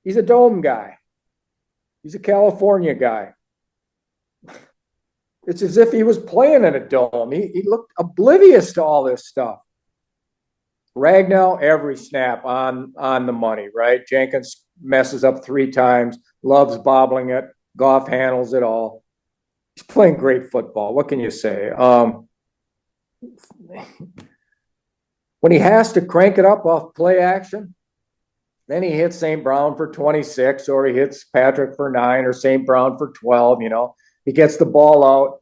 He's a dome guy. He's a California guy. It's as if he was playing in a dome. He looked oblivious to all this stuff. Ragnow, every snap on the money, right? Jenkins messes up 3 times, loves bobbling it. Goff handles it all. He's playing great football. What can you say? When he has to crank it up off play action, then he hits St. Brown for 26, or he hits Patrick for 9, or St. Brown for 12. He gets the ball out.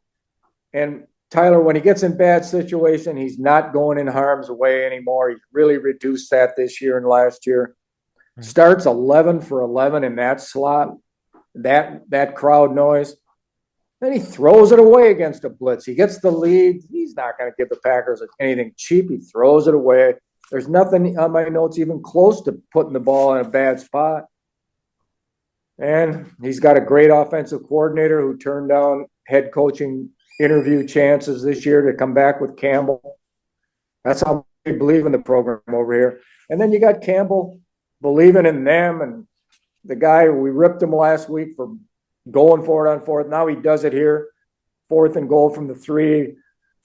And Tyler, when he gets in bad situation, he's not going in harm's way anymore. He's really reduced that this year and last year. Right. Starts 11 for 11 in that slot, that crowd noise. Then he throws it away against a blitz. He gets the lead. He's not going to give the Packers anything cheap. He throws it away. There's nothing on my notes even close to putting the ball in a bad spot. And he's got a great offensive coordinator who turned down head coaching interview chances this year to come back with Campbell. That's how they believe in the program over here. And then you got Campbell believing in them, and the guy, we ripped him last week for going for it on fourth. Now he does it here. 4th and goal from the 3,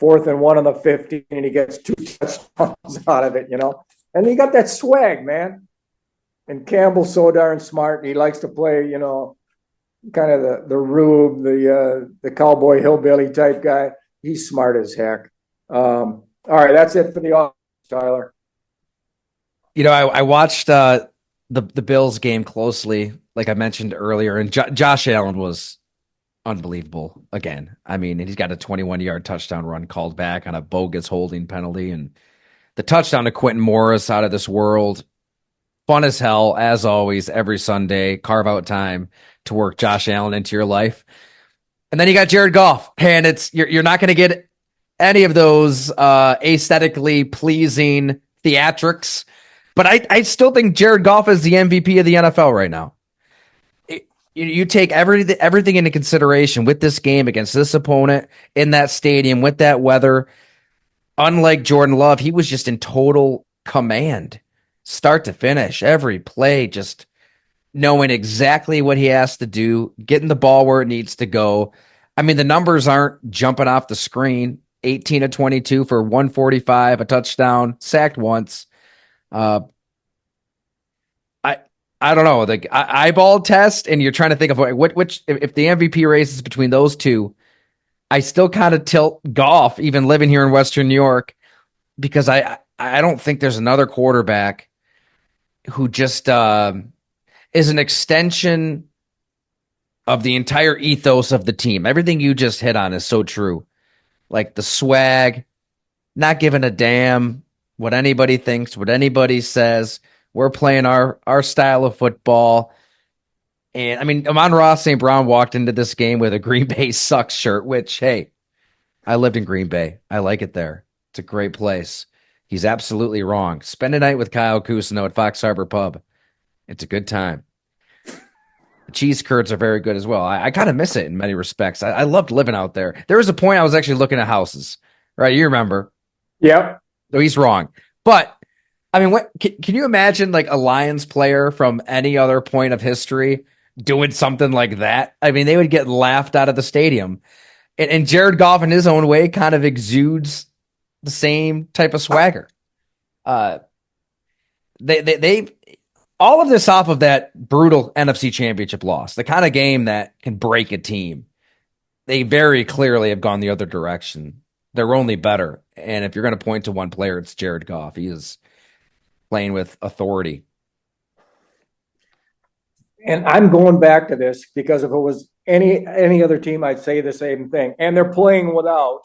4th and 1 on the 15, and he gets 2 touchdowns out of it, And he got that swag, man. And Campbell's so darn smart. He likes to play, kind of the rube, the cowboy hillbilly type guy. He's smart as heck. All right, that's it for the offense, Tyler. I watched the Bills game closely, like I mentioned earlier, and Josh Allen was unbelievable again. I mean, he's got a 21-yard touchdown run called back on a bogus holding penalty, and the touchdown to Quentin Morris out of this world. Fun as hell, as always, every Sunday. Carve out time to work Josh Allen into your life. And then you got Jared Goff, and you're not going to get any of those aesthetically pleasing theatrics. But I still think Jared Goff is the MVP of the NFL right now. You take everything into consideration with this game against this opponent in that stadium with that weather. Unlike Jordan Love, he was just in total command, start to finish, every play, just knowing exactly what he has to do, getting the ball where it needs to go. I mean, the numbers aren't jumping off the screen. 18 of 22 for 145, a touchdown, sacked once. I don't know, the eyeball test, and you're trying to think of which if the MVP race is between those two, I still kind of tilt Goff, even living here in Western New York, because I don't think there's another quarterback who just is an extension of the entire ethos of the team. Everything you just hit on is so true. Like the swag, not giving a damn what anybody thinks, what anybody says. We're playing our style of football. And I mean, Amon-Ra St. Brown walked into this game with a Green Bay sucks shirt, which, hey, I lived in Green Bay. I like it there. It's a great place. He's absolutely wrong. Spend a night with Kyle Cousineau at Fox Harbor Pub. It's a good time. The cheese curds are very good as well. I kind of miss it in many respects. I loved living out there. There was a point I was actually looking at houses, right? You remember. Yep. No, he's wrong. But, I mean, can you imagine like a Lions player from any other point of history doing something like that? I mean, they would get laughed out of the stadium. And Jared Goff, in his own way, kind of exudes the same type of swagger. They all of this off of that brutal NFC Championship loss, the kind of game that can break a team. They very clearly have gone the other direction. They're only better. And if you're going to point to one player, it's Jared Goff. He is playing with authority. And I'm going back to this because if it was any other team, I'd say the same thing. And they're playing without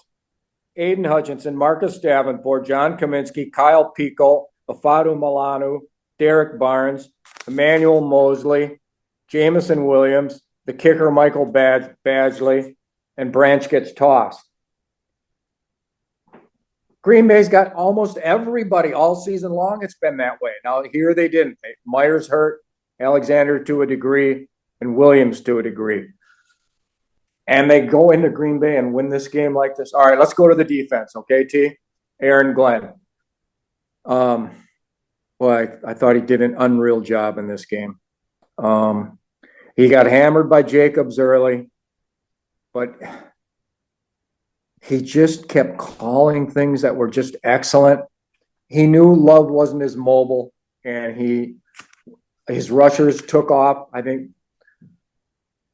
Aiden Hutchinson, Marcus Davenport, John Kaminsky, Kyle Pico, Afadu Milano, Derek Barnes, Emmanuel Mosley, Jamison Williams, the kicker Michael Badgley, and Branch gets tossed. Green Bay's got almost everybody all season long. It's been that way. Now, here they didn't. Myers hurt, Alexander to a degree, and Williams to a degree. And they go into Green Bay and win this game like this. All right, let's go to the defense, okay, T? Aaron Glenn. Well, I thought he did an unreal job in this game. Um, he got hammered by Jacobs early, but he just kept calling things that were just excellent. He knew Love wasn't as mobile, and his rushers took off. I think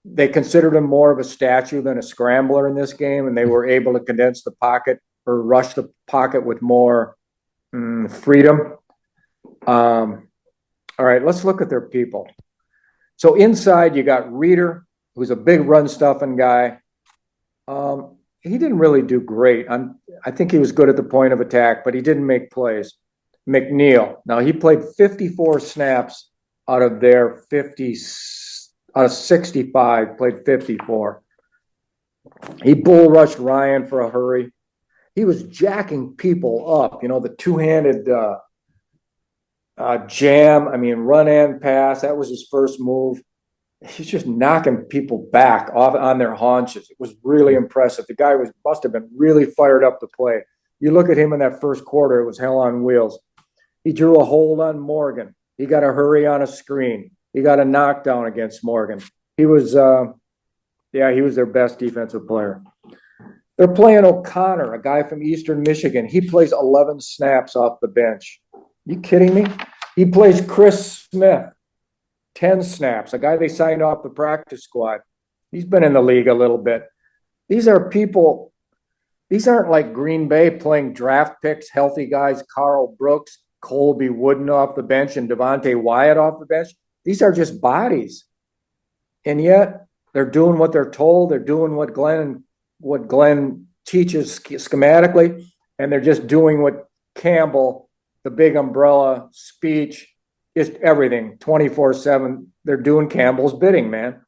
they considered him more of a statue than a scrambler in this game, and they were able to condense the pocket or rush the pocket with more freedom. All right, let's look at their people. So inside, you got Reeder, who's a big run stuffing guy. He didn't really do great. I think he was good at the point of attack, but he didn't make plays. McNeil. Now he played 54 snaps out of their 50 out of 65, played 54. He bull rushed Ryan for a hurry. He was jacking people up, the two-handed jam. I mean, run and pass. That was his first move. He's just knocking people back off on their haunches. It was really impressive. The guy must have been really fired up to play. You look at him in that first quarter, it was hell on wheels. He drew a hold on Morgan. He got a hurry on a screen. He got a knockdown against Morgan. He was their best defensive player. They're playing O'Connor, a guy from Eastern Michigan. He plays 11 snaps off the bench. You kidding me? He plays Chris Smith, 10 snaps, a guy they signed off the practice squad. He's been in the league a little bit. These aren't like Green Bay playing draft picks, healthy guys, Carl Brooks, Colby Wooden off the bench, and Devontae Wyatt off the bench. These are just bodies. And yet they're doing what they're told. They're doing what Glenn teaches schematically, and they're just doing what Campbell, the big umbrella speech, just everything 24/7. They're doing Campbell's bidding, man.